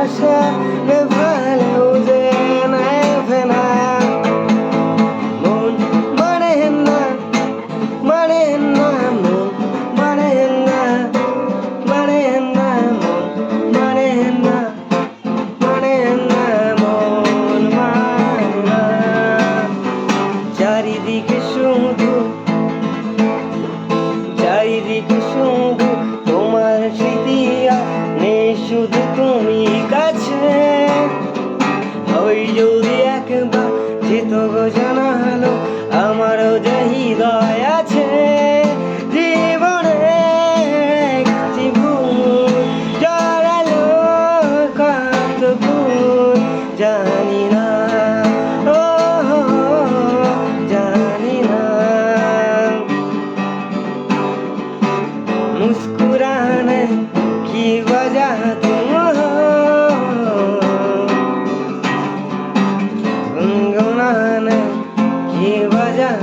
आशा नेभालो जे नेभे ना मन माने ना मन माने ना मन माने ना মন মানে না চারিদিকে শুধু তোমার স্মৃতি আর নেই শুধু তুমি কাছে ওই যদি একবার যেত গো জানালো আমারও যে হৃদয় আছে জীবনে একটি ভুল জড়ালো কত ভুল জানি না জানি না मुस्कुराने की वजह तुम हो गुनगुनाने की वजह